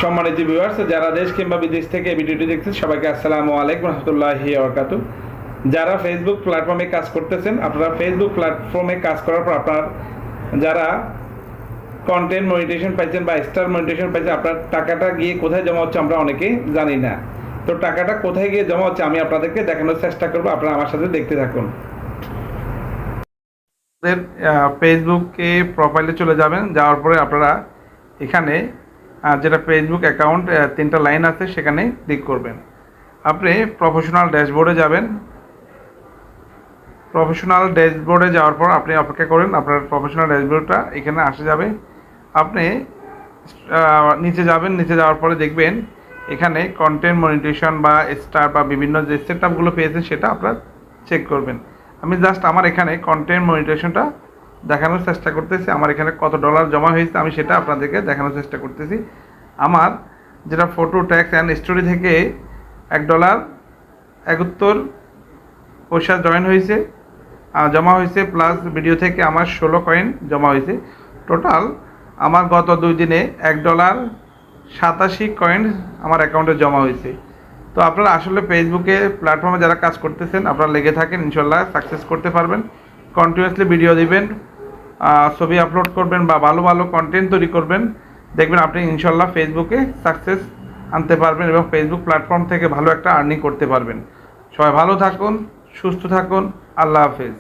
সম্মানিত ভিউয়ার্স, যারা দেশ কিংবা বিদেশ থেকে ভিডিওটি দেখছেন সবাইকে আসসালামু আলাইকুম রহমতুল্লাহি ওয়া বারাকাতুহু। যারা ফেসবুক প্ল্যাটফর্মে কাজ করতেছেন, আপনারা ফেসবুক প্ল্যাটফর্মে কাজ করার পর আপনার যারা কন্টেন্ট মনিটাইজেশন পাইছেন বা স্টার মনিটাইজেশন পাইছেন, আপনার টাকাটা গিয়ে কোথায় জমা হচ্ছে আমরা অনেকেই জানি না। তো টাকাটা কোথায় গিয়ে জমা হচ্ছে আমি আপনাদেরকে দেখানোর চেষ্টা করবো, আপনারা আমার সাথে দেখতে থাকুন। ফেসবুকে প্রোফাইলে চলে যাবেন, যাওয়ার পরে আপনারা এখানে যেটা ফেসবুক অ্যাকাউন্ট 3টা লাইন আছে সেখানে ক্লিক করবেন। আপনি প্রফেশনাল ড্যাশবোর্ডে যাবেন। প্রফেশনাল ড্যাশবোর্ডে যাওয়ার পর আপনি অপেক্ষা করেন, আপনার প্রফেশনাল ড্যাশবোর্ডটা এখানে আসে যাবে। আপনি নিচে যাবেন, নিচে যাওয়ার পরে দেখবেন এখানে কন্টেন্ট মনিটাইজেশন বা স্টার বা বিভিন্ন যে সেটআপগুলো পেয়েছেন সেটা আপনারা চেক করবেন। আমি জাস্ট আমার এখানে কন্টেন্ট মনিটাইজেশনটা দেখানোর চেষ্টা করতেছি। আমার এখানে কত ডলার জমা হয়েছে আমি সেটা আপনাদেরকে দেখানোর চেষ্টা করতেছি। আমার যেটা ফটো ট্যাক্স অ্যান্ড স্টোরি থেকে $1.71 জয়েন হয়েছে, জমা হয়েছে, প্লাস ভিডিও থেকে আমার 16 কয়েন জমা হয়েছে। টোটাল আমার গত 2 দিনে $1.87 আমার অ্যাকাউন্টে জমা হয়েছে। তো আপনারা আসলে ফেসবুকে প্ল্যাটফর্মে যারা কাজ করতেছেন আপনারা লেগে থাকেন, ইনশাল্লাহ সাকসেস করতে পারবেন। কন্টিনিউয়াসলি ভিডিও দিবেন, ছবি আপলোড করবেন বা ভালো ভালো কন্টেন্ট তৈরি করবেন, দেখবেন আপনি ইনশাল্লাহ ফেসবুকে সাকসেস আনতে পারবেন এবং ফেসবুক প্ল্যাটফর্ম থেকে ভালো একটা আর্নিং করতে পারবেন। সবাই ভালো থাকুন, সুস্থ থাকুন, আল্লাহ হাফেজ।